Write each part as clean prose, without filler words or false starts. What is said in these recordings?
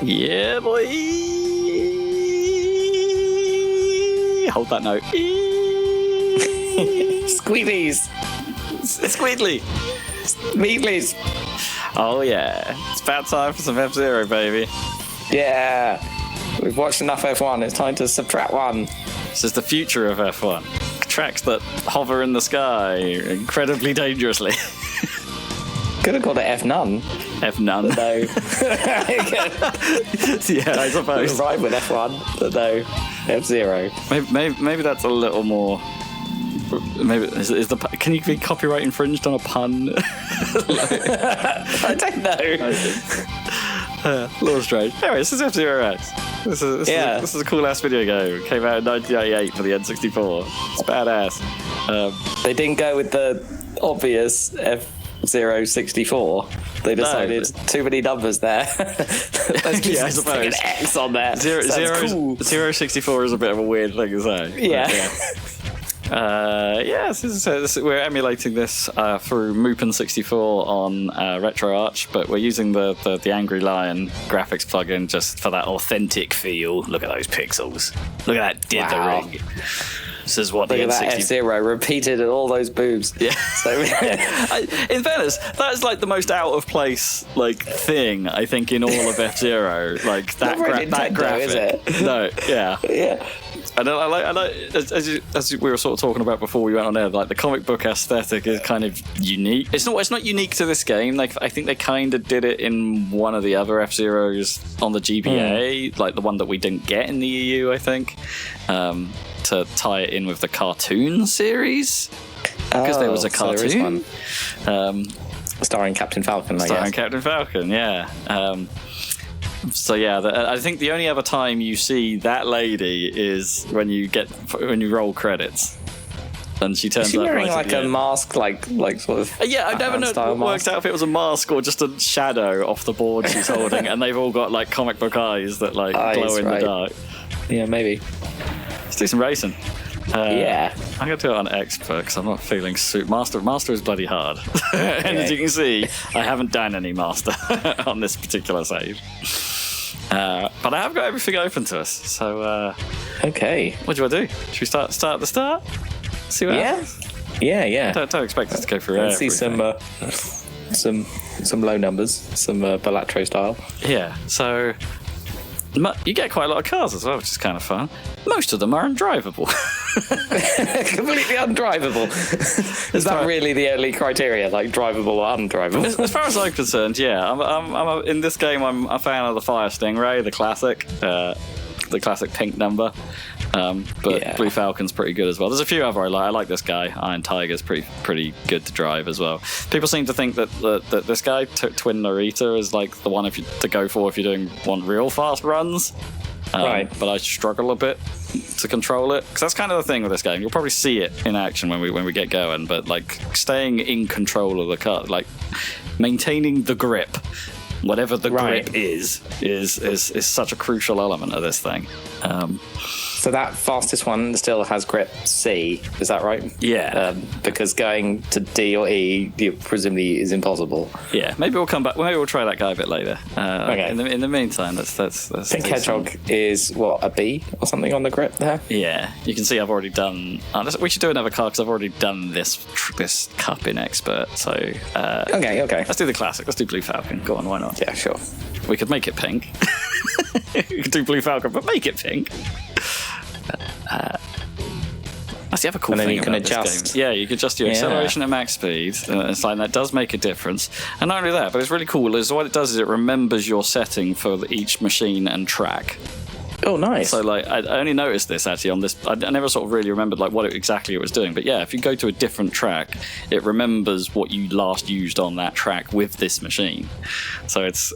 Yeah, boy. Hold that note. Squeedlies. Squeedly. Meatlies. Oh, yeah. It's about time for some F-Zero, baby. Yeah. We've watched enough F1. It's time to subtract one. This is the future of F1. Tracks that hover in the sky incredibly dangerously. Could have called it F-none. F-none. No. Yeah, I suppose. Right with F1, but no. F-Zero. Maybe that's a little more... Maybe is the can you be copyright infringed on a pun? I don't know. A little strange. Anyway, this is F-Zero X. This is a cool ass video game. It came out in 1998 for the N64. It's badass. They didn't go with the obvious F-Zero 64. They decided too many numbers there. Let's just I stick an X on there. Zero 64 is a bit of a weird thing to say. Yeah. We're emulating this through Mupen64 on RetroArch, but we're using the Angry Lion graphics plugin just for that authentic feel. Look at those pixels. Look at that dithering. Wow. This is what Look the at that F-Zero repeated in all those boobs. Yeah. So, in fairness, that is like the most out of place like thing I think in all of F-Zero. Like that graphic. Is it? No. Yeah. Yeah. I like as we were sort of talking about before we went on air, like the comic book aesthetic is kind of unique. It's not unique to this game. Like I think they kind of did it in one of the other F-Zeros on the GBA, like the one that we didn't get in the EU, I think, to tie it in with the cartoon series because there was a cartoon starring Captain Falcon. Captain Falcon, yeah. So yeah, I think the only other time you see that lady is when you roll credits, and she turns. Is she up wearing right like a mask, like sort of? Yeah, I never worked out if it was a mask or just a shadow off the board she's holding, and they've all got like comic book eyes that like glow in the dark. Yeah, maybe. Let's do some racing. Yeah. I'm going to do it on expert because I'm not feeling Master. Master is bloody hard. And as you can see, I haven't done any Master on this particular save. But I have got everything open to us. So, okay. What do I do? Should we start at the start? See what happens? Yeah. Don't expect us to go through Let's see some low numbers, some Balatro style. Yeah, so... You get quite a lot of cars as well, which is kind of fun. Most of them are undrivable. Completely undrivable. Is that really the only criteria, like drivable or undrivable? As far as I'm concerned, yeah. In this game, I'm a fan of the Fire Stingray, the classic pink number. But Blue Falcon's pretty good as well. There's a few other I like. I like this guy. Iron Tiger's pretty good to drive as well. People seem to think that this guy, Twin Narita, is like the one to go for if you want real fast runs. Right. But I struggle a bit to control it because that's kind of the thing with this game. You'll probably see it in action when we get going. But like staying in control of the car, like maintaining the grip. Whatever the grip is such a crucial element of this thing. So that fastest one still has grip C, is that right? Yeah. Because going to D or E presumably is impossible. Yeah, maybe we'll come back. Maybe we'll try that guy a bit later. Okay. In the meantime, let's Pink Hedgehog is what, a B or something on the grip there? Yeah, you can see I've already done. We should do another car because I've already done this cup in expert. So okay. Let's do the classic. Let's do Blue Falcon. Go on, why not? Yeah, sure. We could make it pink. We could do Blue Falcon, but make it pink. That's the other cool thing about this game. Yeah, you can adjust your acceleration at max speed. It's like that does make a difference. And not only that, but it's really cool. Is what it does is it remembers your setting for each machine and track. Oh, nice. So like, I only noticed this actually on this. I never sort of really remembered like what exactly it was doing. But yeah, if you go to a different track, it remembers what you last used on that track with this machine. So it's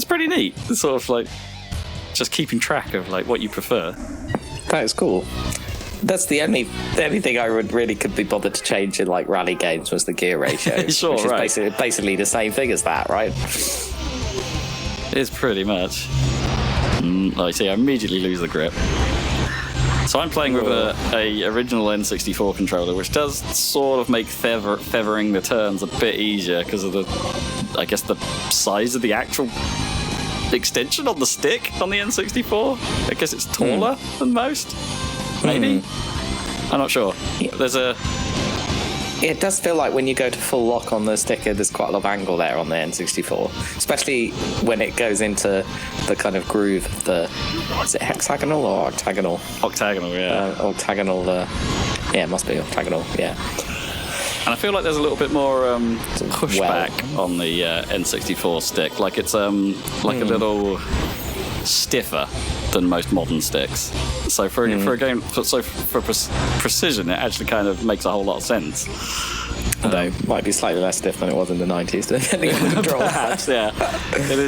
pretty neat. It's sort of like just keeping track of like what you prefer. That is cool. That's the only thing I could be bothered to change in like rally games was the gear ratio. Sure, which is basically the same thing as that, right? It's pretty much. Like I say, I immediately lose the grip. So I'm playing with a original N64 controller, which does sort of make feathering the turns a bit easier because of the size of the actual extension on the stick on the N64. I guess it's taller than most. Maybe. I'm not sure. There's a. It does feel like when you go to full lock on the sticker, there's quite a lot of angle there on the N64, especially when it goes into the kind of groove of the. Is it hexagonal or octagonal? Octagonal, yeah. Octagonal. Yeah, it must be octagonal. Yeah. And I feel like there's a little bit more pushback on the N64 stick. Like it's like a little stiffer than most modern sticks. So for a game, for precision, it actually kind of makes a whole lot of sense. Although it might be slightly less stiff than it was in the 90s, depending on the control. Perhaps, yeah. It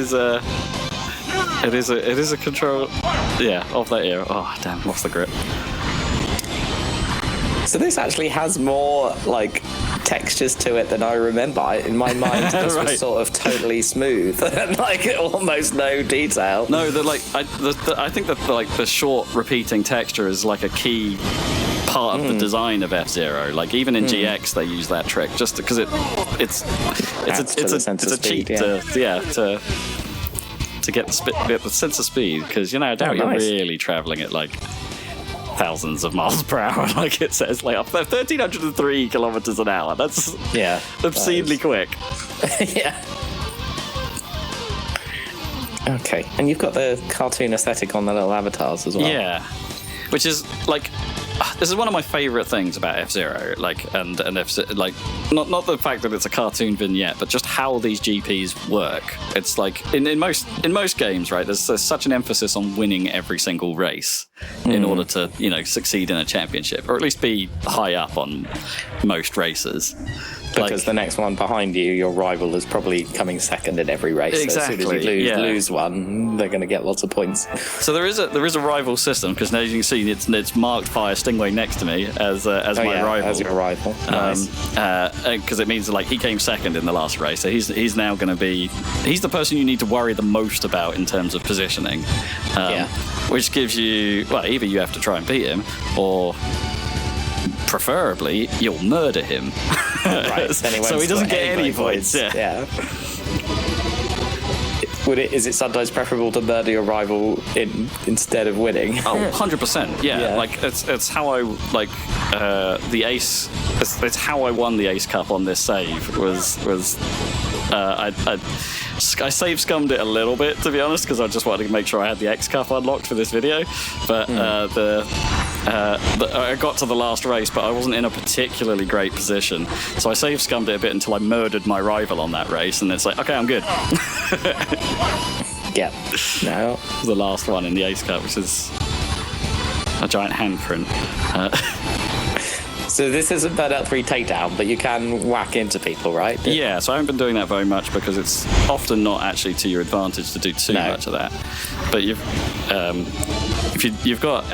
is a control, yeah, of that era. Oh damn, lost the grip. So this actually has more like textures to it than I remember. In my mind, this was sort of totally smooth and like almost no detail. No, I think that like the short repeating texture is like a key part of the design of F-Zero. Like even in GX they use that trick just because it's a cheat to get the sense of speed, because I doubt you're really traveling at like thousands of miles per hour, like it says, like 1,303 kilometers an hour. That's obscenely quick. Yeah. Okay, and you've got the cartoon aesthetic on the little avatars as well. Yeah, which is like, this is one of my favorite things about F-Zero. Like, and like not the fact that it's a cartoon vignette, but just how these GPs work. It's like in most games, right? There's such an emphasis on winning every single race in order to succeed in a championship, or at least be high up on most races. Because the next one behind you, your rival, is probably coming second in every race. Exactly. So as soon as you lose one, they're going to get lots of points. So there is a rival system, because now you can see it's marked Fire Stingray next to me as my rival. As your rival. Nice. Because it means like he came second in the last race, so he's now going to be the person you need to worry the most about in terms of positioning. Which gives you, well, either you have to try and beat him, or preferably you'll murder him. Right. So he doesn't get any points. Yeah. Is it sometimes preferable to murder your rival instead of winning? Oh, 100%. Yeah. Like it's how I like the ace. It's how I won the Ace Cup on this save. I save scummed it a little bit, to be honest, because I just wanted to make sure I had the X Cup unlocked for this video. But I got to the last race, but I wasn't in a particularly great position. So I save scummed it a bit until I murdered my rival on that race, and it's like, okay, I'm good. Yeah. No. The last one in the Ace Cup, which is a giant handprint. So this isn't Burnout 3 Takedown, but you can whack into people, right? Yeah, so I haven't been doing that very much because it's often not actually to your advantage to do too much of that. But you've got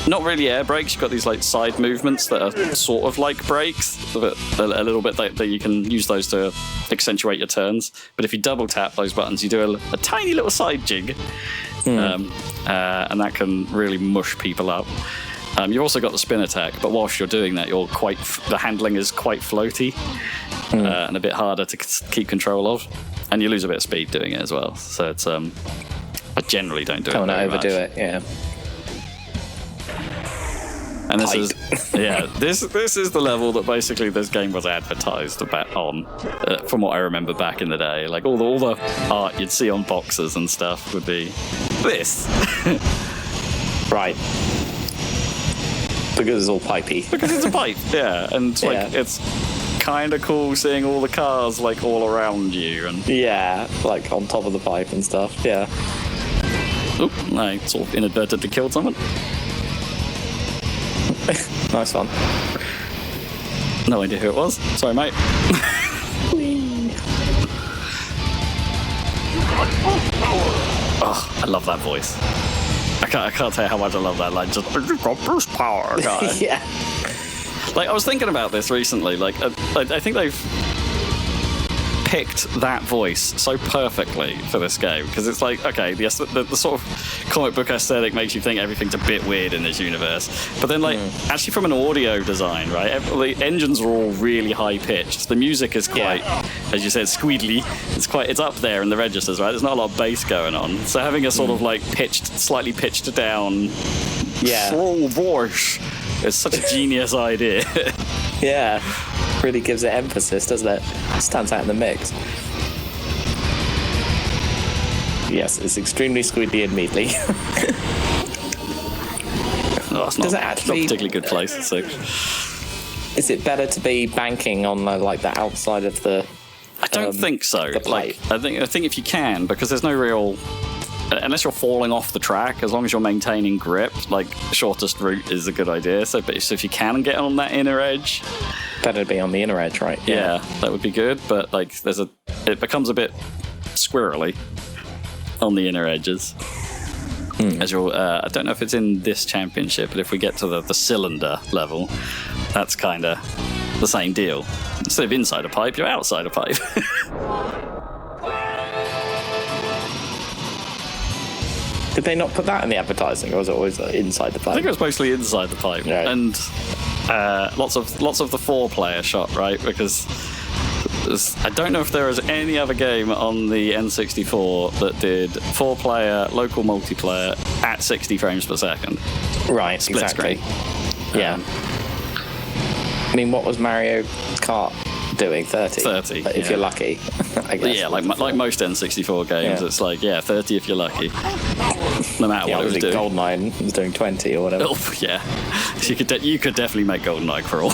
not really air brakes. You've got these like side movements that are sort of like brakes, but a little bit that you can use those to accentuate your turns. But if you double tap those buttons, you do a tiny little side jig, and that can really mush people up. You've also got the spin attack, but whilst you're doing that, the handling is quite floaty and a bit harder to keep control of, and you lose a bit of speed doing it as well. So it's I generally don't do it very much. Don't overdo it, yeah. And this is the level that basically this game was advertised about on, from what I remember back in the day. Like all the art you'd see on boxes and stuff would be this. Right. Because it's all pipey. Because it's a pipe, yeah. And it's kind of cool seeing all the cars like all around you. And like on top of the pipe and stuff, yeah. Oop, I sort of inadvertently killed someone. Nice one. No idea who it was. Sorry, mate. Oh, I love that voice. I can't tell you how much I love that line. Just got boost power, guy. Yeah. Like I was thinking about this recently. Like I think they've picked that voice so perfectly for this game, because it's like, okay, the sort of comic book aesthetic makes you think everything's a bit weird in this universe, but then like actually from an audio design, right, the engines are all really high pitched, the music is quite as you said, squeedly. It's up there in the registers, right? There's not a lot of bass going on. So having a sort of like slightly pitched down, slow voice is such a genius idea. Yeah, really gives it emphasis, doesn't it? Stands out in the mix. Yes, it's extremely squeedly and meatly. It's not a particularly good place. So. Is it better to be banking on like the outside of the? I don't think so. The plate. I think if you can, because there's no real, unless you're falling off the track, as long as you're maintaining grip, like shortest route is a good idea. So if you can get on that inner edge, better to be on the inner edge, right? Yeah, that would be good. But like, it becomes a bit squirrely on the inner edges. As you'll, I don't know if it's in this championship, but if we get to the cylinder level, that's kind of the same deal. Instead of inside a pipe, you're outside a pipe. Did they not put that in the advertising, or was it always inside the pipe? I think it was mostly inside the pipe, right. And lots of the 4-player shot, right? Because I don't know if there is any other game on the N64 that did 4-player local multiplayer at 60 frames per second. Right, Split exactly. screen. Yeah. I mean, what was Mario Kart doing? 30? 30, if you're lucky, I guess. Yeah, like most N64 games, it's like, 30 if you're lucky. No matter what it was doing. GoldenEye was doing 20 or whatever. Oh, yeah. You could definitely make GoldenEye crawl.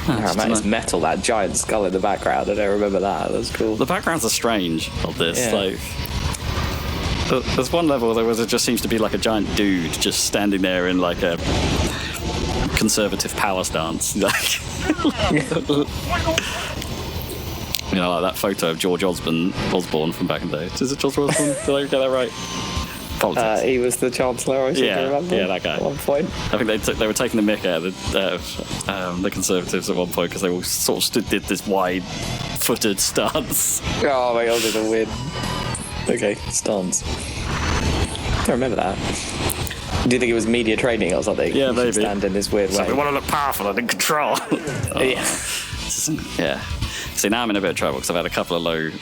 That is metal, that giant skull in the background. I don't remember that. That's cool. The backgrounds are strange of this. Yeah. Like, there's one level where there just seems to be like a giant dude just standing there in like a conservative power stance. Like, like that photo of George Osborne from back in the day. Is it George Osborne? Did I get that right? Politics. He was the Chancellor, I remember. Yeah, that guy. At one point. I think they were taking the mick out of the Conservatives at one point because they all sort of did this wide-footed stance. Oh my god, it's a weird. Okay, stance. I don't remember that. Do you think it was media training or something? Yeah, maybe. Stand in this weird way. We want to look powerful and in control. Yeah. Yeah. See, now I'm in a bit of trouble because I've had a couple of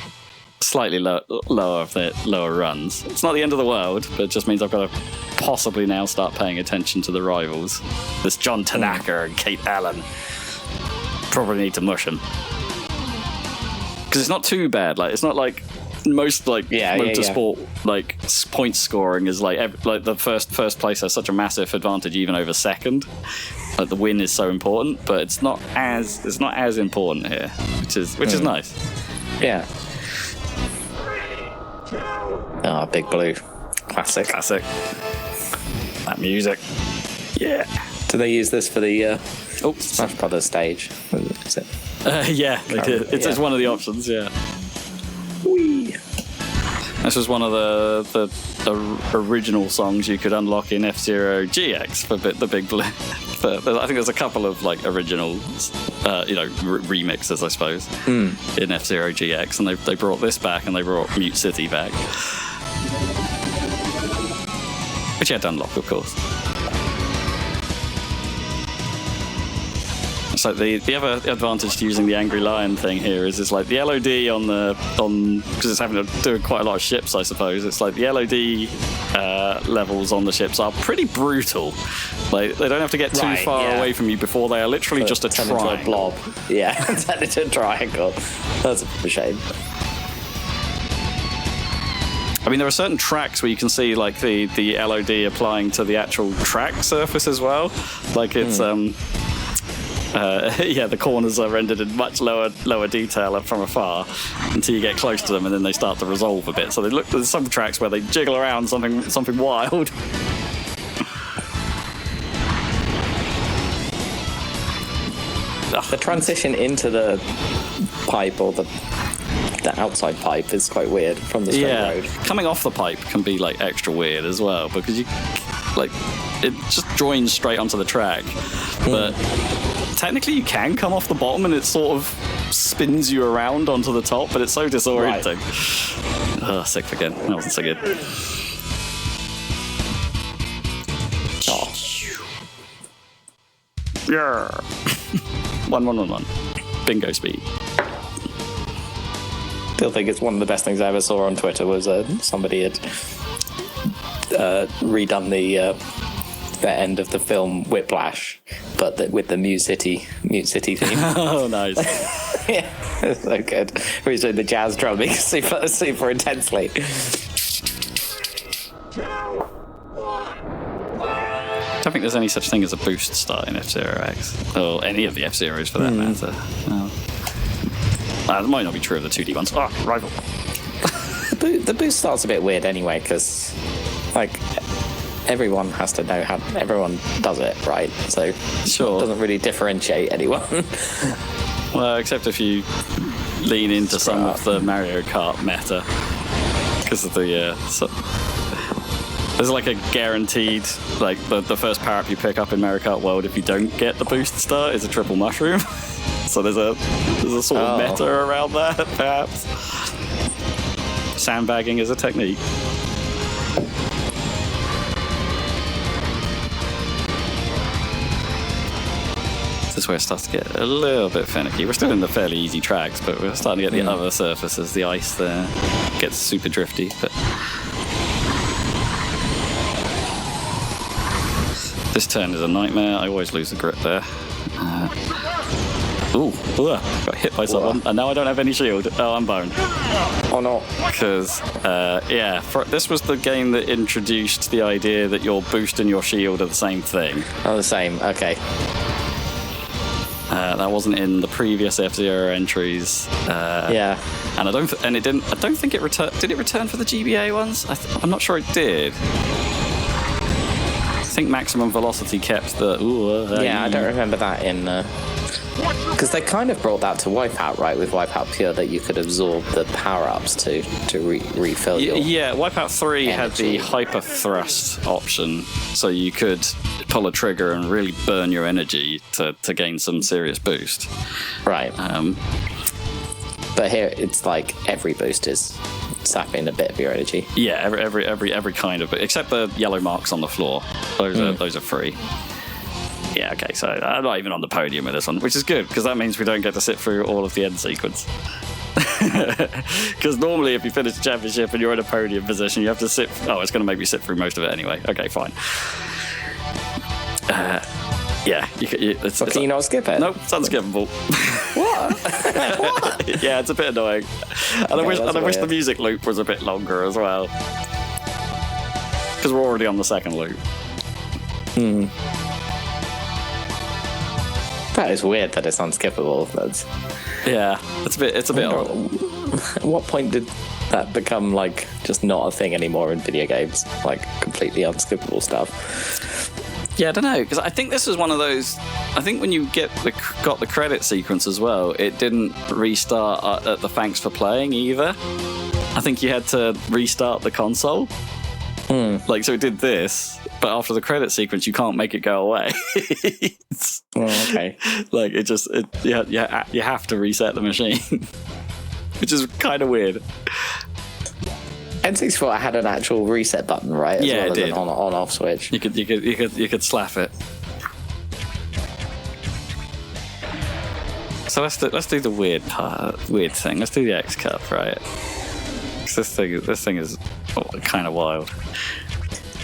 slightly lower runs. It's not the end of the world, but it just means I've got to possibly now start paying attention to the rivals. This John Tanaka and Kate Allen. Probably need to mush them. Because it's not too bad. Like, it's not like most motorsport like point scoring is like the first place has such a massive advantage even over second. Like the win is so important, but it's not as important here, which is nice. Yeah. Oh, Big Blue. Classic. That music. Yeah. Do they use this for the Smash Brothers stage? Is it? Yeah, they did. It's one of the options, yeah. Whee! This was one of the original songs you could unlock in F-Zero GX for the Big Blue. I think there's a couple of like original, remixes, I suppose, in F-Zero GX, and they brought this back and they brought Mute City back, which you had to unlock, of course. So the other advantage to using the Angry Lion thing here is like the LOD because it's having to do quite a lot of ships, I suppose. It's like the LOD levels on the ships are pretty brutal. Like they don't have to get too far away from you before they are literally just a triangle. Into a blob. Yeah, turn into a triangle. That's a shame. I mean, there are certain tracks where you can see like the LOD applying to the actual track surface as well. Like it's the corners are rendered in much lower detail from afar until you get close to them, and then they start to resolve a bit. So there's some tracks where they jiggle around something wild. The transition into the pipe or the outside pipe is quite weird from the straight road. Coming off the pipe can be like extra weird as well because it just joins straight onto the track, but technically you can come off the bottom and it sort of spins you around onto the top, but it's so disorienting. Sick again. That wasn't so good. Yeah. 1-1-1-1. Bingo speed. Still think it's one of the best things I ever saw on Twitter was somebody had redone the end of the film Whiplash, but with the Mute City theme. Oh, nice. Yeah, it's so good. We're doing the jazz drumming super intensely. I don't think there's any such thing as a boost start in F-Zero X, or any of the F-Zeros for that matter. No. That might not be true of the 2D ones. Oh, rival. The boost start's a bit weird anyway, because like everyone has to know how everyone does it, right? So Sure. it doesn't really differentiate anyone. Well, except if you lean into some of the Mario Kart meta, because of the there's like a guaranteed, like the first power up you pick up in Mario Kart World if you don't get the boost start is a triple mushroom. So there's a sort of meta around that, perhaps. Sandbagging is a technique. This is where it starts to get a little bit finicky. We're still in the fairly easy tracks, but we're starting to get the other surfaces. The ice there gets super drifty, but this turn is a nightmare. I always lose the grip there. Got hit by someone, and now I don't have any shield. Oh, I'm boned. Oh no. Because, this was the game that introduced the idea that your boost and your shield are the same thing. Oh, the same. Okay. That wasn't in the previous F-Zero entries. Yeah. And I don't think it returned. Did it return for the GBA ones? I'm not sure it did. I think maximum velocity kept the. Yeah, I don't remember that in. Because they kind of brought that to Wipeout, right? With Wipeout Pure, that you could absorb the power-ups to refill your Yeah, Wipeout 3 had the energy. hyper thrust option, so you could pull a trigger and really burn your energy to gain some serious boost. Right. But here it's like every boost is sapping a bit of your energy. Yeah, every kind of, except the yellow marks on the floor. Those are free. Yeah, okay, so I'm not even on the podium with this one, which is good, because that means we don't get to sit through all of the end sequence. Because normally if you finish the championship and you're in a podium position, you have to sit. Oh, it's going to make me sit through most of it anyway. Okay, fine. Yeah, Can you not skip it? Nope, it's unskippable. What? What? Yeah, it's a bit annoying. And I wish the music loop was a bit longer as well. Because we're already on the second loop. That is weird that it's unskippable. It's a bit odd. At what point did that become like just not a thing anymore in video games? Like completely unskippable stuff. Yeah, I don't know, because I think this was one of those. I think when you got the credit sequence as well, it didn't restart at the thanks for playing either. I think you had to restart the console. Like, so it did this, but after the credit sequence, you can't make it go away. Okay. Like, you have to reset the machine, which is kind of weird. N64 had an actual reset button, right? Yeah, well it did. An on-off switch. You could slap it. So let's do the weird thing. Let's do the X Cup, right? 'Cause this thing is kind of wild.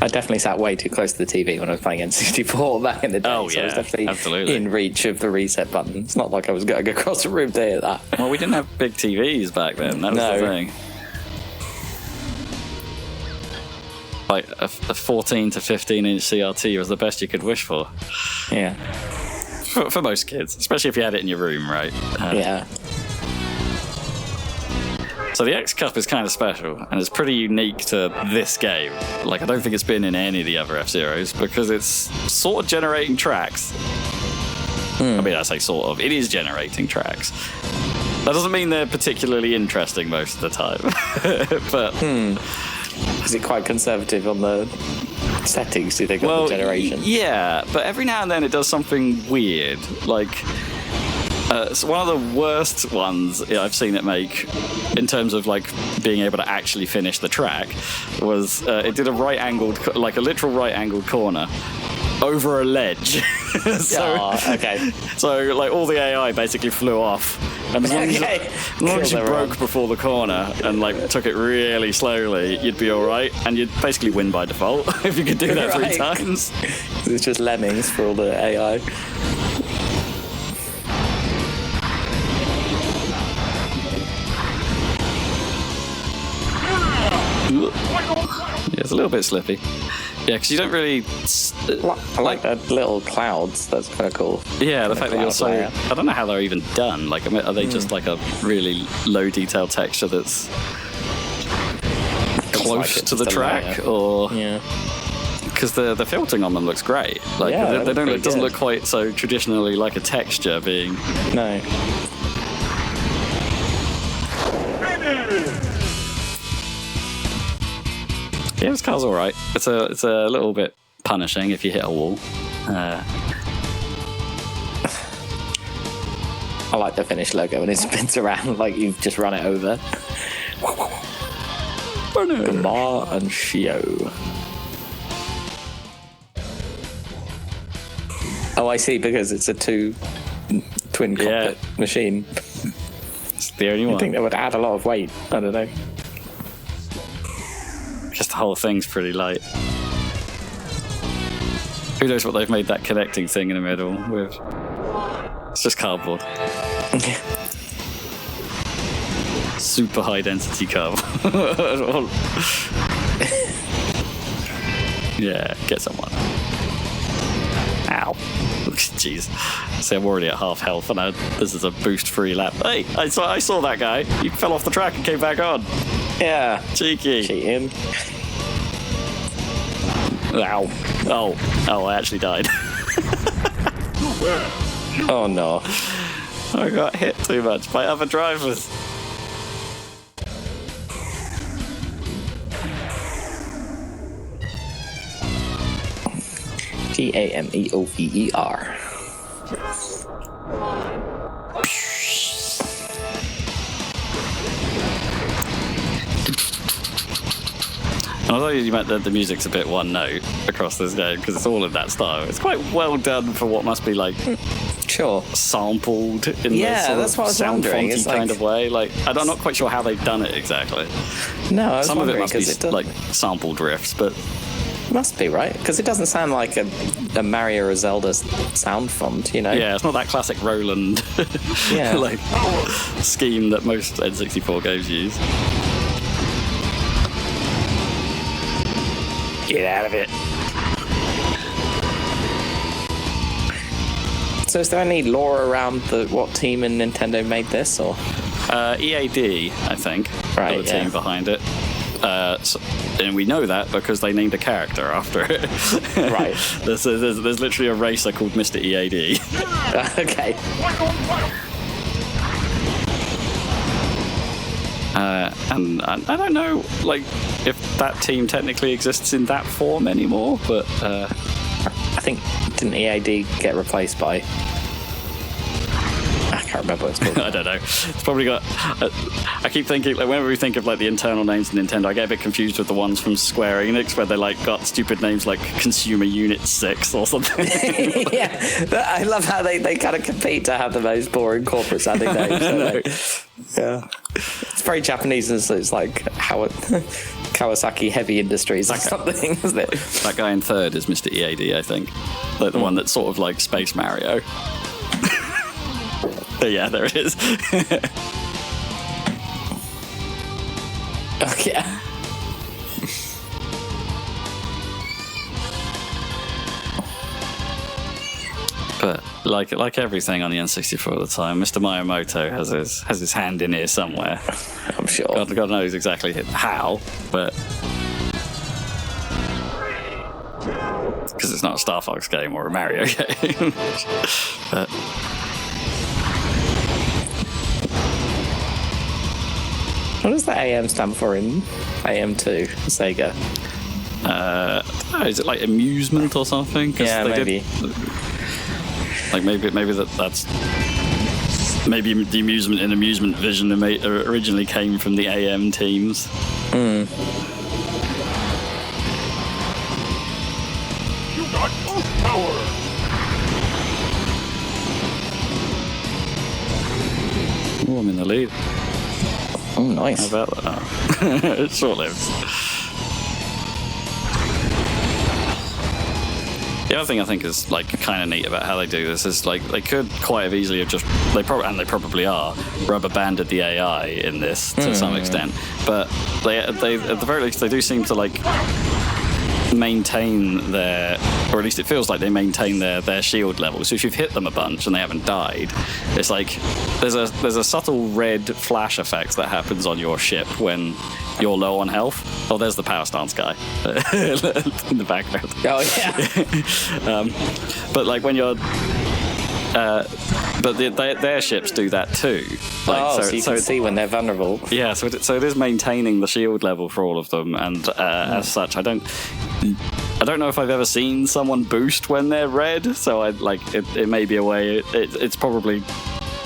I definitely sat way too close to the TV when I was playing N64 back in the day. Oh, so I was yeah, definitely absolutely. in reach of the reset button. It's not like I was going across the room to hear that. Well, we didn't have big TVs back then. That was No. the thing. Like a 14 to 15 inch CRT was the best you could wish for. Yeah. For most kids, especially if you had it in your room, right? Yeah. So the X Cup is kind of special, and it's pretty unique to this game. Like, I don't think it's been in any of the other F-Zeros, because it's sort of generating tracks. I mean, I say sort of. It is generating tracks. That doesn't mean they're particularly interesting most of the time. But Is it quite conservative on the settings, do you think, of the generation? Yeah, but every now and then it does something weird. Like, so one of the worst ones I've seen it make, in terms of like being able to actually finish the track, was it did a literal right-angled corner, over a ledge. Okay. So like all the AI basically flew off, and as long as you broke before the corner and like took it really slowly, you'd be all right, and you'd basically win by default if you could do that 3 times. It's just lemmings for all the AI. Yeah, it's a little bit slippy. Yeah, because you don't really... I like the little clouds. That's kind of cool. Yeah, the fact that you're so... Layer. I don't know how they're even done. Like, are they just like a really low detail texture that's close to the track? Layer. Or... Yeah. Because the filtering on them looks great. Like, they don't. It doesn't look quite so traditionally like a texture being... No. Yeah, this car's all right. It's a little bit punishing if you hit a wall. I like the finish logo when it spins around like you've just run it over. Gamar and Shio. Oh, I see, because it's a twin cockpit machine. It's the only one. I think that would add a lot of weight. I don't know. Just the whole thing's pretty light. Who knows what they've made that connecting thing in the middle with? It's just cardboard. Super high density cardboard. Yeah, get someone. Ow. Jeez. See, I'm already at half health, and this is a boost-free lap. Hey, I saw that guy. He fell off the track and came back on. Yeah. Cheeky. Cheating. Ow. Oh, I actually died. Oh, no. I got hit too much by other drivers. Gameover. And although you meant that the music's a bit one note across this game because it's all in that style, it's quite well done for what must be like sampled in this sort that's of what I was sound wondering. fonty kind of way. Like, I'm not quite sure how they've done it exactly. No, I was some of it must be it like sample drifts, but must be, right? Because it doesn't sound like a Mario or Zelda sound font, you know? Yeah, it's not that classic Roland like scheme that most N64 games use. Get out of it. So is there any lore around what team in Nintendo made this, or? EAD, I think, right, the team behind it. And we know that because they named a character after it. Right. There's literally a racer called Mr. EAD. Okay. And I don't know, like, if that team technically exists in that form anymore, but I think, didn't EAD get replaced by... I can't remember what it's called. I don't know. It's probably got... I keep thinking, like, whenever we think of, like, the internal names of Nintendo, I get a bit confused with the ones from Square Enix, where they, like, got stupid names like Consumer Unit 6 or something. Yeah, I love how they kind of compete to have the most boring corporate sounding names. Yeah. It's very Japanese, so it's like Kawasaki Heavy Industries or something, isn't it? That guy in third is Mr. EAD, I think. Like the one that's sort of like Space Mario. Yeah, there it is. Oh, yeah. But like everything on the N64 at the time, Mr. Miyamoto has his hand in here somewhere. I'm sure. God knows exactly how, but because it's not a Star Fox game or a Mario game. But what does the AM stand for in AM2 Sega? Is it like amusement or something? Yeah, maybe. Like maybe that's maybe the amusement in Amusement Vision originally came from the AM teams. Ooh, I'm in the lead. Oh, nice. How about that? Oh. Short-lived. The other thing I think is like kind of neat about how they do this is like they could quite have easily have just they probably are rubber banded the AI in this to some extent, but they at the very least they do seem to like maintain their, or at least it feels like they maintain their shield level. So if you've hit them a bunch and they haven't died, it's like there's a subtle red flash effect that happens on your ship when you're low on health. Oh, there's the power stance guy in the background. Oh yeah. But like when you're but their ships do that too. Like, so you can see when they're vulnerable. Yeah, so it is maintaining the shield level for all of them, and as such, I don't know if I've ever seen someone boost when they're red. So it may be a way. It's probably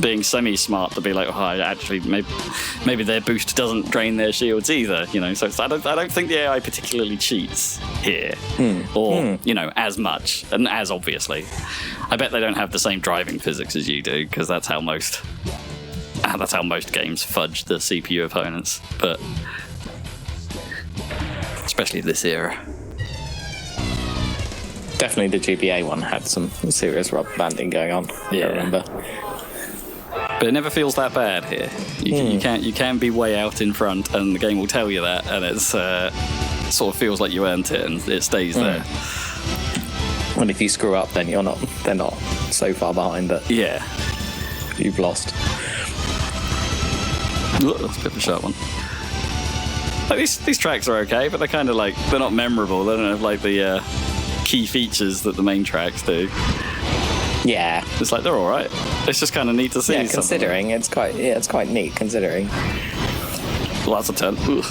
being semi-smart to be like, oh, actually, maybe their boost doesn't drain their shields either. You know, so I don't think the AI particularly cheats here, or you know, as much and as obviously. I bet they don't have the same driving physics as you do, because that's how most games fudge the CPU opponents. But especially this era. Definitely the GBA one had some serious rubber banding going on. Yeah. I remember. But it never feels that bad here. You can be way out in front, and the game will tell you that, and it's sort of feels like you earned it, and it stays there. And if you screw up, then they're not so far behind that you've lost. Look, that's a bit of a sharp one. Like these tracks are okay, but they're kind of like they're not memorable. They don't have like the key features that the main tracks do. Yeah, it's like they're all right. It's just kind of neat to see. Yeah, considering it's quite neat considering. Well, that's a 10. Ugh.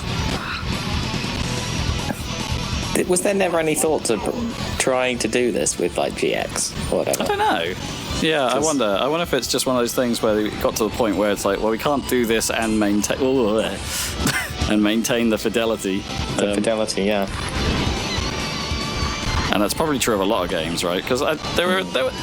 Was there never any thought to trying to do this with like GX or whatever? I don't know. Yeah, I wonder if it's just one of those things where it got to the point where it's like, well, we can't do this and maintain and maintain the fidelity. Fidelity, yeah. And that's probably true of a lot of games, right? Because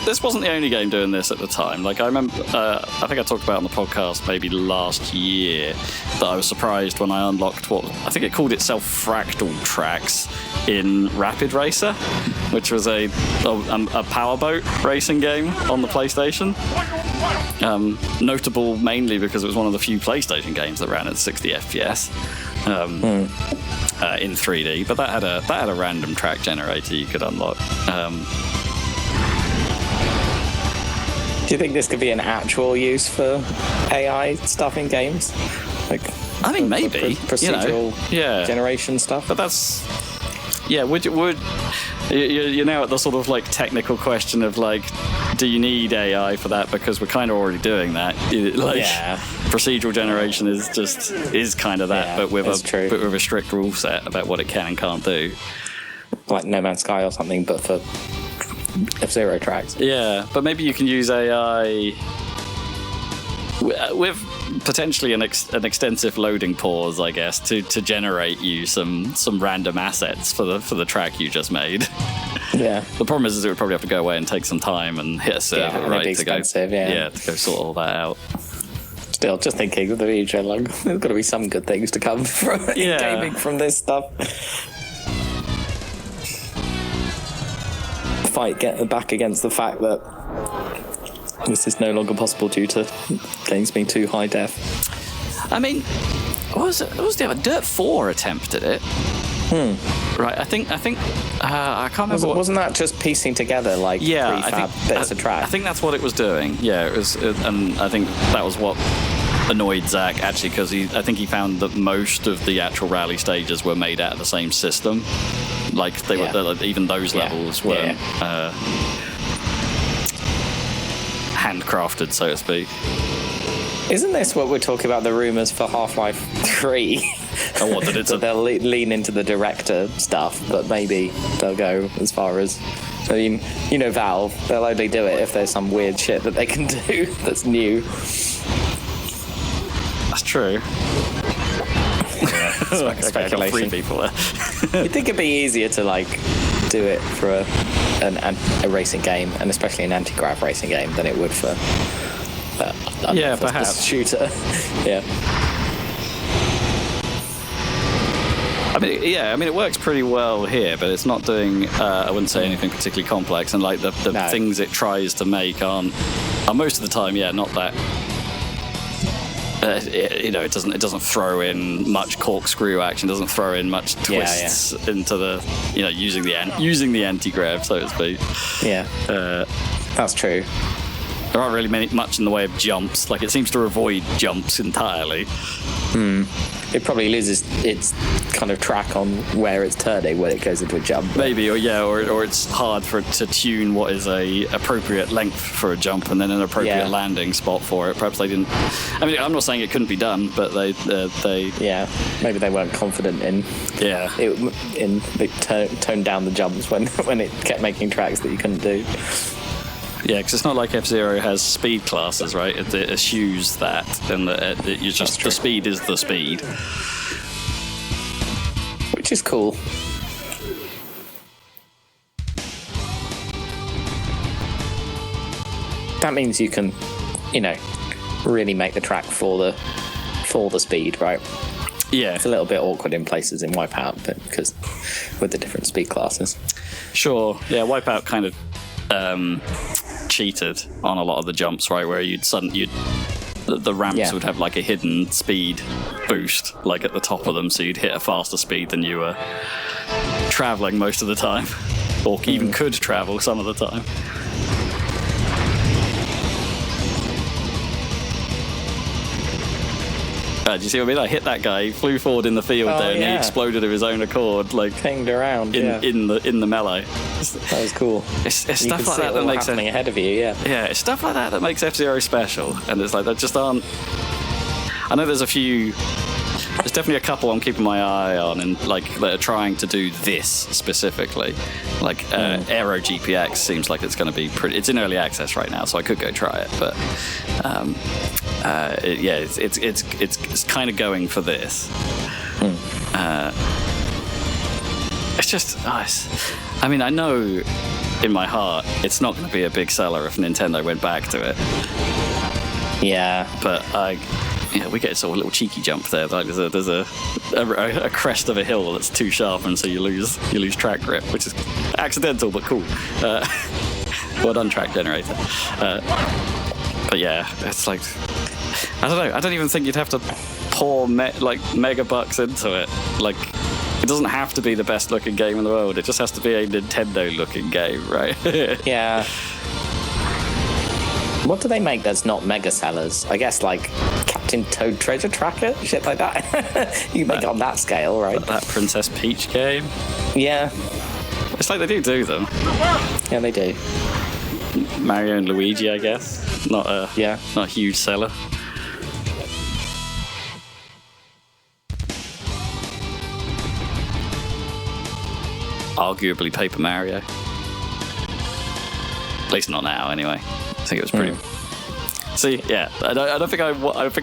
this wasn't the only game doing this at the time. Like I remember, I think I talked about on the podcast maybe last year that I was surprised when I unlocked what I think it called itself Fractal Tracks in Rapid Racer, which was a powerboat racing game on the PlayStation. Notable mainly because it was one of the few PlayStation games that ran at 60 FPS. In 3D, but that had a random track generator you could unlock. Do you think this could be an actual use for AI stuff in games? Like, I mean, maybe procedural generation stuff. But that's would you're now at the sort of like technical question of like, do you need AI for that? Because we're kind of already doing that. Procedural generation is kind of that, but with a strict rule set about what it can and can't do. Like No Man's Sky or something, but for F-Zero tracks. Yeah, but maybe you can use AI with potentially an extensive loading pause, I guess, to generate you some random assets for the track you just made. Yeah. The problem is it would probably have to go away and take some time and hit a server, right? To go sort all that out. Still, just thinking of the future, like there's got to be some good things to come from gaming from this stuff. Fight back against the fact that this is no longer possible due to games being too high def. I mean, what was the other? Dirt 4 attempted it. Right, I think I can't remember. Wasn't that just piecing together like prefab bits of track? I think that's what it was doing. Yeah, it was, and I think that was what annoyed Zach actually, because I think he found that most of the actual rally stages were made out of the same system. Like they were, even those levels were handcrafted, so to speak. Isn't this what we're talking about, the rumours for Half-Life 3? Oh, what, that it's they'll lean into the director stuff, but maybe they'll go as far as... I mean, you know Valve, they'll only do it if there's some weird shit that they can do that's new. That's true. Speculation. Three people there. You'd think it'd be easier to, like, do it for a racing game, and especially an anti-grav racing game, than it would for perhaps shooter. Yeah. I mean, it works pretty well here, but it's not doing, I wouldn't say anything particularly complex, and like the things it tries to make are most of the time, not that, it doesn't throw in much corkscrew action, doesn't throw in much twists into the, using the anti-grav, so to speak. Yeah, that's true. There aren't really much in the way of jumps. Like, it seems to avoid jumps entirely. It probably loses its kind of track on where it's turning when it goes into a jump. Maybe, or it's hard for it to tune what is a appropriate length for a jump and then an appropriate landing spot for it. Perhaps they didn't. I mean, I'm not saying it couldn't be done, but they. Maybe they weren't confident in. Yeah. They toned down the jumps when it kept making tracks that you couldn't do. Yeah, because it's not like F-Zero has speed classes, right? It eschews that, and the speed is the speed, which is cool. That means you can, really make the track for the speed, right? Yeah, it's a little bit awkward in places in Wipeout, but because with the different speed classes. Sure. Yeah, Wipeout kind of cheated on a lot of the jumps, right? Where the ramps would have like a hidden speed boost, like at the top of them, so you'd hit a faster speed than you were traveling most of the time, or even could travel some of the time. Do you see what I mean? I hit that guy, he flew forward in the field and he exploded of his own accord, like pinged around in the melee. That was cool. It's stuff like that makes it ahead of you. Yeah, it's stuff like that makes F-Zero special, and it's like there just aren't. I know there's definitely a couple I'm keeping my eye on, and like that are trying to do this specifically. Like Aero GPX seems like it's going to be pretty. It's in early access right now, so I could go try it, but it's kind of going for this. It's just nice. I mean, I know in my heart it's not going to be a big seller if Nintendo went back to it. Yeah, but we get sort of a little cheeky jump there. Like there's a crest of a hill that's too sharp, and so you lose track grip, which is accidental but cool. Well done, track generator. But yeah, it's like I don't know. I don't even think you'd have to pour mega bucks into it. Like, it doesn't have to be the best looking game in the world. It just has to be a Nintendo looking game, right? Yeah. What do they make that's not mega sellers? I guess like Captain Toad Treasure Tracker, shit like that. You make it on that scale, right? That Princess Peach game. Yeah. It's like they do them. Yeah, they do. Mario and Luigi, I guess. Not a huge seller. Arguably Paper Mario. At least not now, anyway. I think it was pretty. See, yeah, I don't think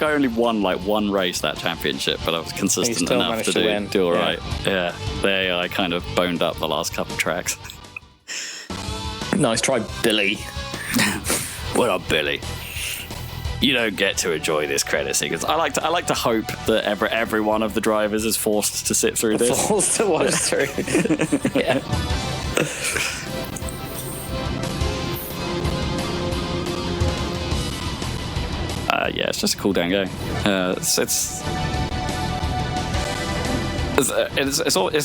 I only won like one race that championship, but I was consistent enough to do all right. Yeah, there I kind of boned up the last couple of tracks. Nice try, Billy. What up, Billy? You don't get to enjoy this credit sequence. I like to hope that every one of the drivers is forced to sit through this. Forced to watch through. Yeah. It's just a cool damn game. It's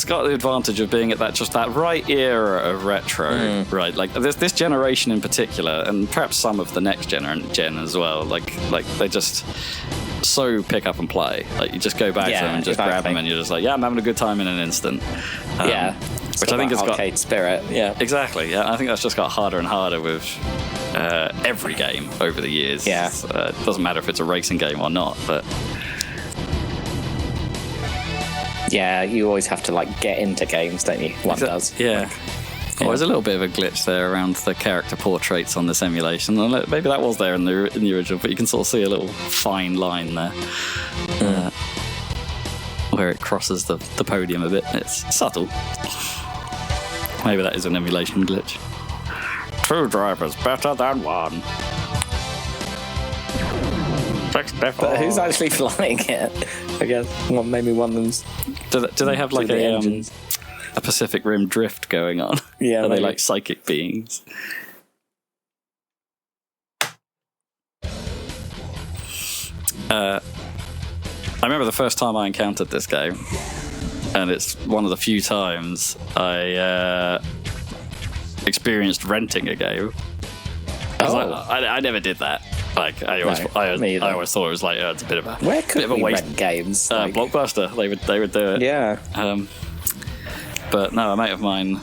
got the advantage of being at that right era of retro, right? Like this generation in particular, and perhaps some of the next gen as well. Like they just so pick up and play. Like you just go back to them and just grab them, and you're just like, I'm having a good time in an instant. Which I think has got arcade spirit. Yeah, exactly. Yeah, I think that's just got harder and harder with every game over the years. Yeah, it doesn't matter if it's a racing game or not, but. Yeah, you always have to like get into games, don't you? One does. Yeah. There's a little bit of a glitch there around the character portraits on this emulation. Maybe that was there in the original, but you can sort of see a little fine line there where it crosses the podium a bit. It's subtle. Maybe that is an emulation glitch. 2 drivers better than 1. But who's actually flying it? I guess maybe one of them's. Do they have like a Pacific Rim drift going on? Yeah, are they like psychic beings? I remember the first time I encountered this game, and it's one of the few times I experienced renting a game. I never did that. Like I always thought it was like it's a bit of a waste. Rent games? Blockbuster. They would do it. Yeah. But no, a mate of mine.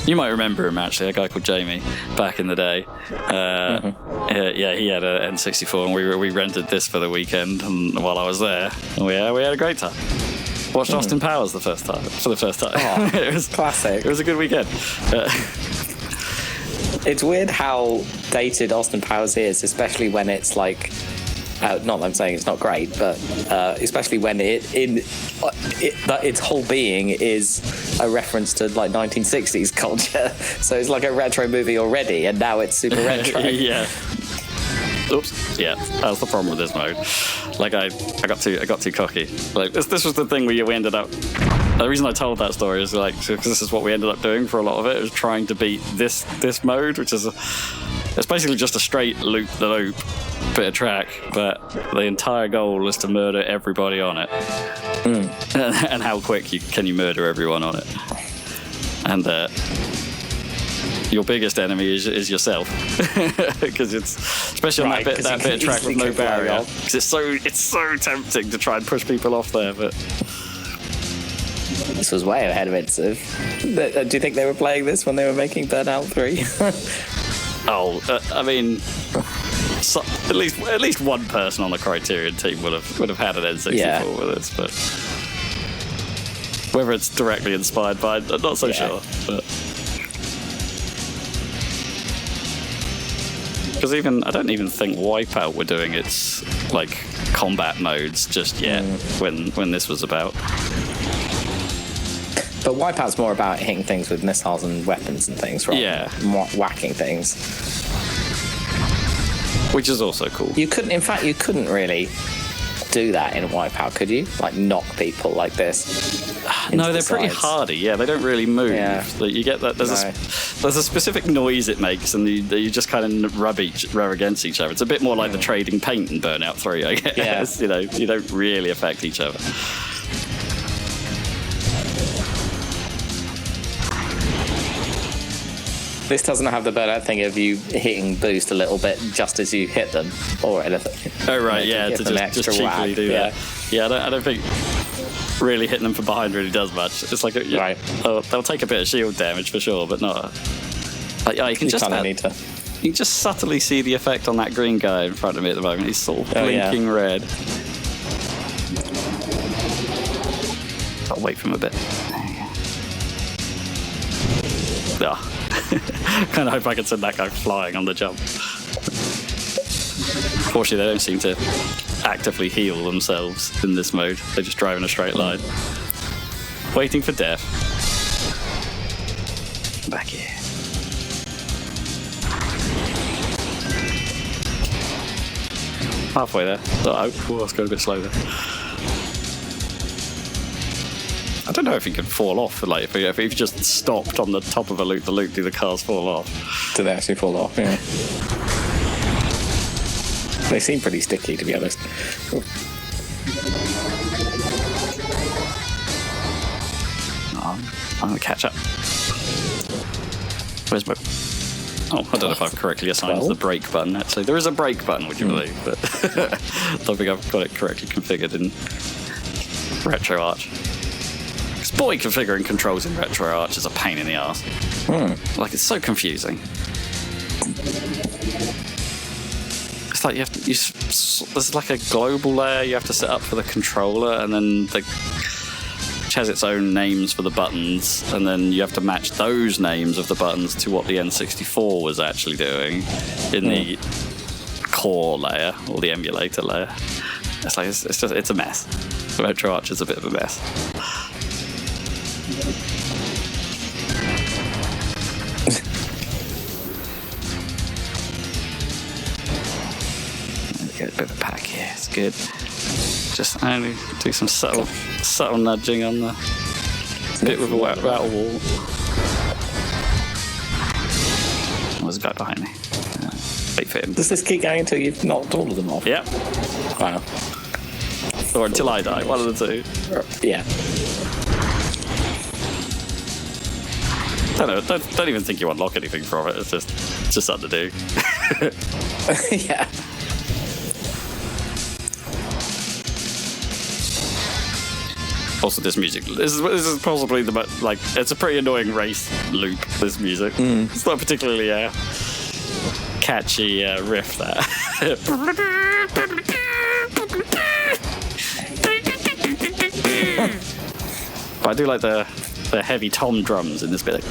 You might remember him actually, a guy called Jamie, back in the day. He had an N64, and we rented this for the weekend. And while I was there, we had a great time. Watched Austin Powers for the first time. Oh, It was classic. It was a good weekend. It's weird how dated Austin Powers is, especially when it's like. Not that I'm saying it's not great, but especially when its whole being is a reference to like 1960s culture. So it's like a retro movie already, and now it's super retro. Yeah. Oops. Yeah, that's the problem with this mode. Like I got too cocky. Like this was the thing we ended up. The reason I told that story is like because this is what we ended up doing for a lot of it. Is trying to beat this mode, which is it's basically just a straight loop-the-loop bit of track, but the entire goal is to murder everybody on it. And how quick can you murder everyone on it? And your biggest enemy is yourself, because it's especially on that bit of track with no barrier. Because it's so tempting to try and push people off there, but. This was way ahead of it. So. Do you think they were playing this when they were making Burnout 3? I mean, at least one person on the Criterion team would have had an N64 with this, but whether it's directly inspired by, I'm not so sure. Because I don't even think Wipeout were doing its like combat modes just yet when this was about. But Wipeout's more about hitting things with missiles and weapons and things, right? Yeah. Whacking things. Which is also cool. You couldn't really do that in Wipeout, could you? Like knock people like this? No, they're pretty hardy. Yeah, they don't really move. Yeah. You get that. There's a specific noise it makes, and you just kind of rub against each other. It's a bit more like the trading paint in Burnout 3, I guess. Yeah. You don't really affect each other. This doesn't have the Burnout thing of you hitting boost a little bit just as you hit them or anything. Oh right, yeah, to just cheekily do that. Yeah, I don't think really hitting them from behind really does much. It's like they'll take a bit of shield damage for sure, but not. You can just subtly see the effect on that green guy in front of me at the moment. He's sort of blinking red. I'll wait for him a bit. Ah. Kind of hope I can send that guy flying on the jump. Fortunately, they don't seem to actively heal themselves in this mode. They just drive in a straight line. Waiting for death. Back here. Halfway there. Oh, it's going a bit slow there. I don't know if he can fall off. Like if he just stopped on the top of a loop-the-loop, do the cars fall off? Do they actually fall off? Yeah. They seem pretty sticky, to be honest. I'm gonna catch up. Where's my? Oh, I don't know if I've correctly assigned the brake button. Actually, there is a brake button, would you believe? But I don't think I've got it correctly configured in RetroArch. Boy, configuring controls in RetroArch is a pain in the ass. Like, it's so confusing. It's like there's like a global layer you have to set up for the controller, and then which has its own names for the buttons, and then you have to match those names of the buttons to what the N64 was actually doing in the core layer or the emulator layer. It's like it's a mess. RetroArch is a bit of a mess. Yeah, it's good. Just only do some subtle nudging on the bit with a rattle wall. There's a guy behind me. Wait for him. Does this keep going until you've knocked all of them off? Yep. Wow. Or until I die, one of the two. Yeah. Don't even think you unlock anything from it. It's just something to do. Yeah. Also, this music. This is possibly it's a pretty annoying race loop. This music. It's not particularly catchy riff. That. But I do like the heavy tom drums in this bit.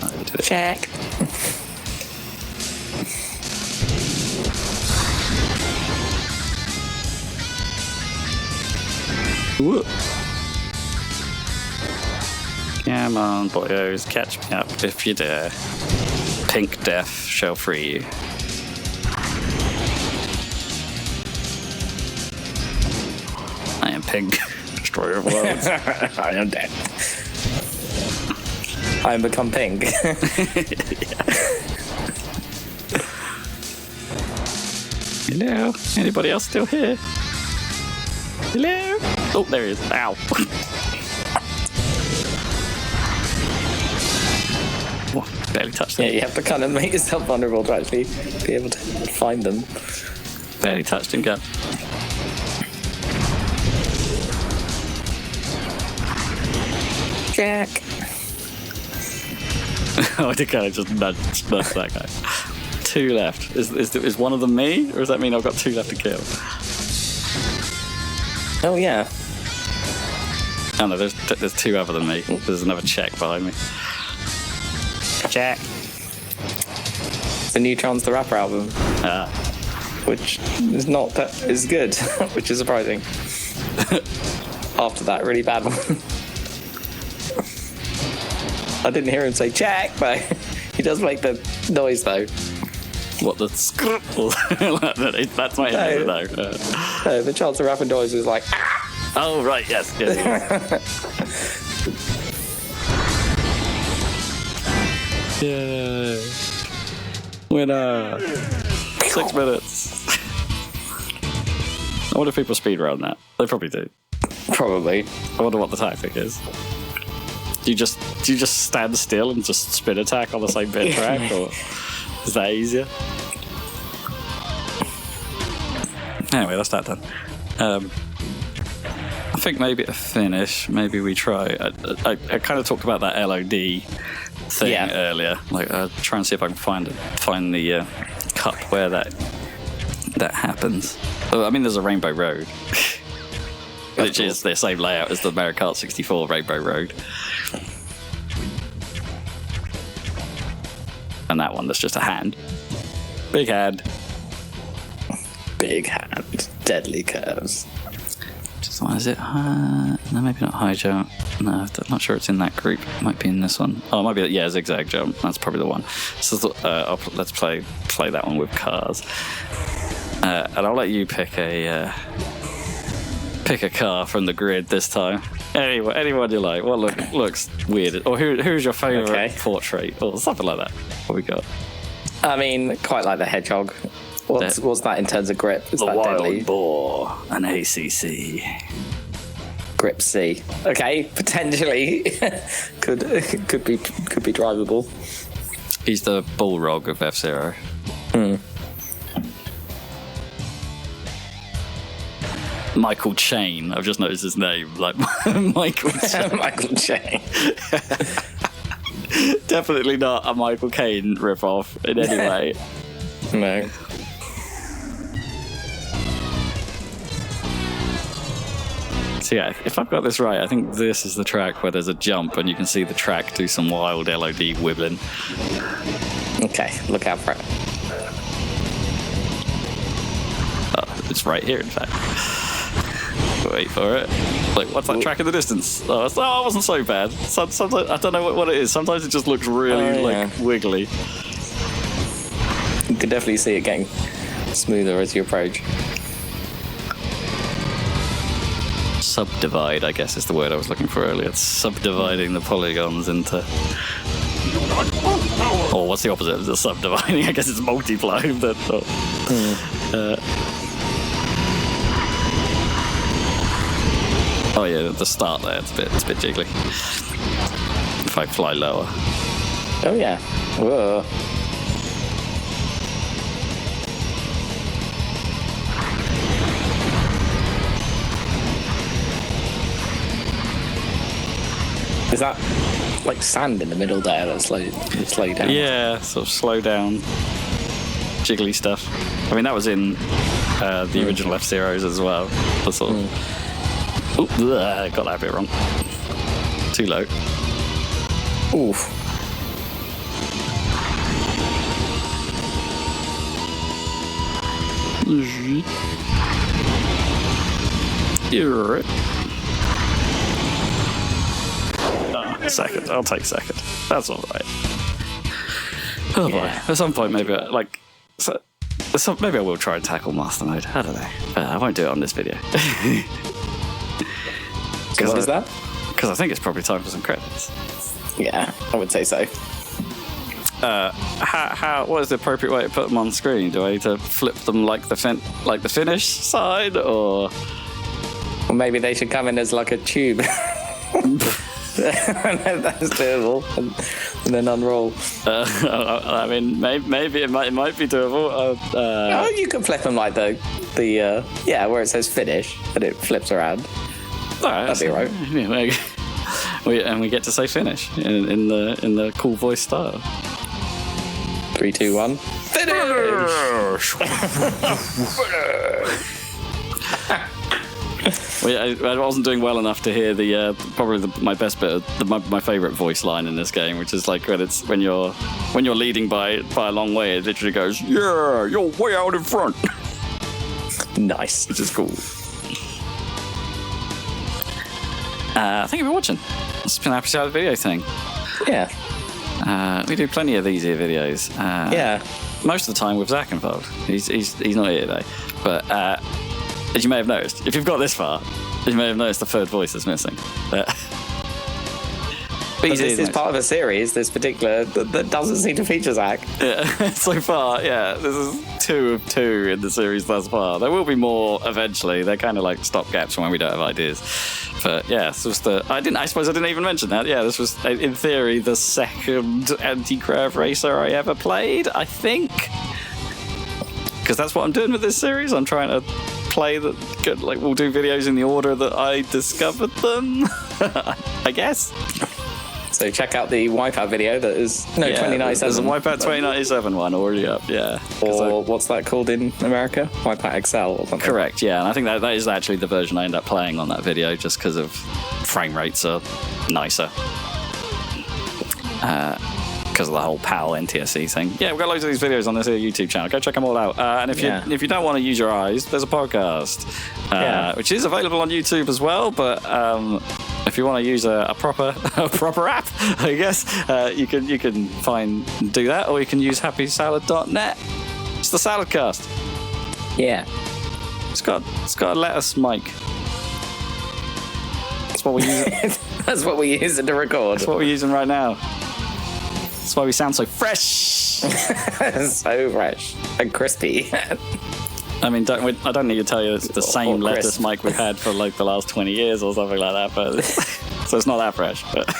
Like, check. Whoa. Come on, boyos, catch me up if you dare. Pink death shall free you. I am pink, destroyer of worlds. I am dead. I am become pink. Hello? Anybody else still here? Hello? Oh, there he is. Ow. Oh, barely touched him. Yeah, you have to kind of make yourself vulnerable to actually be able to find them. Barely touched him, Gab. Jack. Oh, I did kind of just nudge that guy. 2 left. Is one of them me, or does that mean I've got 2 left to kill? Oh yeah. Oh no, there's 2 other than me. There's another check behind me. Jack. The new Chance the Rapper album. Which is not that is good, which is surprising. After that really bad one. I didn't hear him say Jack, but he does make the noise though. What, the script? That's my head, though. No, the Chance the Rapper noise was like. Oh right, yes. Yay! Winner! 6 minutes. I wonder if people speedrun that. They probably do. Probably. I wonder what the tactic is. Do you just stand still and just spin attack on the same bit track, or is that easier? Anyway, that's that done. I think maybe to finish, maybe we try. I kind of talked about that LOD thing earlier. Like, try and see if I can find the cup where that happens. I mean, there's a Rainbow Road, which is the same layout as the Mario Kart 64 Rainbow Road. And that one, that's just a hand. Big hand. Big hand. Deadly curves. Just what is it? No, maybe not high jump. No, I'm not sure it's in that group. It might be in this one. Oh, it might be, zigzag jump. That's probably the one. So let's play that one with cars. And I'll let you pick a car from the grid this time. Anyone you like. What looks weird? Or who's your favourite portrait? Or something like that. What we got? I mean, quite like the hedgehog. What's that in terms of grip? Is the that wild deadly? boar, an ACC. Grip C. Okay, potentially could be drivable. He's the Bullrog of F-Zero. Michael Chain. I've just noticed his name. Like Michael Chain. Michael Chain. Definitely not a Michael Caine ripoff in any way. No. So yeah, if I've got this right, I think this is the track where there's a jump and you can see the track do some wild LOD wibbling. Okay, look out for it. Oh, it's right here, in fact. Wait for it. Like, what's that track in the distance? Oh, it wasn't so bad. Sometimes I don't know what it is. Sometimes it just looks really wiggly. You can definitely see it getting smoother as you approach. Subdivide, I guess, is the word I was looking for earlier. It's subdividing the polygons into... Or what's the opposite of the subdividing? I guess it's multiplying. But, oh yeah, the start there, it's a bit jiggly. If I fly lower. Oh yeah. Whoa. Is that like sand in the middle there that slow you down? Yeah, sort of slow down, jiggly stuff. I mean, that was in the original F-Zeros as well. The sort of... Oop, got that bit wrong. Too low. Oof. You're right. Second. I'll take second. That's all right. Oh boy. At some point, maybe maybe I will try and tackle master mode. I don't know. I won't do it on this video. What is that? Because I think it's probably time for some credits. Yeah, I would say so. What is the appropriate way to put them on screen? Do I need to flip them like the finish side, or maybe they should come in as like a tube? That's doable, and then unroll. I mean, maybe it might be doable. Oh, you can flip them like the where it says finish, and it flips around. All right, that'd be right. Yeah, we get to say finish in the cool voice style. 3, 2, 1. Finish! I wasn't doing well enough to hear my best bit, my favorite voice line in this game, which is like when you're leading by a long way, it literally goes, "Yeah, you're way out in front." Nice, which is cool. Thank you for watching. It's been a happy salad video thing. Yeah. We do plenty of these here videos. Yeah. Most of the time with Zach involved. He's not here today, but. As you may have noticed, if you've got this far, you may have noticed the third voice is missing. But this is part of a series, this particular, that doesn't seem to feature Zach. Yeah, so far, yeah. This is 2 of 2 in the series thus far. There will be more eventually. They're kind of like stopgaps when we don't have ideas. But yeah, this was I suppose I didn't even mention that. Yeah, this was, in theory, the second anti-grav racer I ever played, I think. Because that's what I'm doing with this series. I'm trying to play we'll do videos in the order that I discovered them. I guess. So check out the Wipeout video that is 2097. There's a Wipeout 2097 one already up, yeah. Or what's that called in America? Wipeout XL or something. Correct, yeah. And I think that is actually the version I end up playing on that video, just because of frame rates are nicer. Because of the whole PAL NTSC thing. Yeah, we've got loads of these videos on this here YouTube channel. Go check them all out. And if you don't want to use your eyes, there's a podcast, which is available on YouTube as well. But if you want to use a proper app, I guess you can do that, or you can use happysalad.net. It's the Salad Cast. Yeah, it's got a lettuce mic. That's what we use. That's what we're using to record. That's what we're using right now. That's why we sound so fresh. So fresh and crispy. I mean, I don't need to tell you it's the same lettuce mic we've had for like the last 20 years or something like that, but so it's not that fresh. But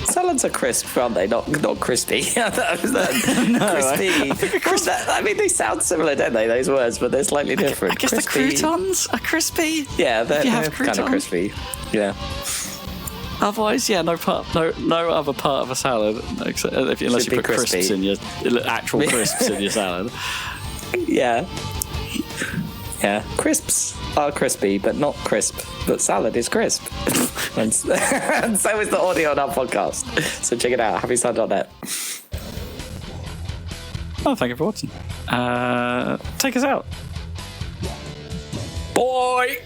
salads are crisp, aren't they? Not crispy. No, crispy. I mean, they sound similar, don't they? Those words, but they're slightly different. I guess crispy. The croutons are crispy. Yeah, they're kind of crispy. Yeah. Otherwise, yeah, no other part of a salad, unless you put crisps in your actual crisps in your salad. Yeah. Yeah, crisps are crispy, but not crisp. But salad is crisp. and so is the audio on our podcast. So check it out, happysalad.net. Oh, thank you for watching. Take us out. Boy!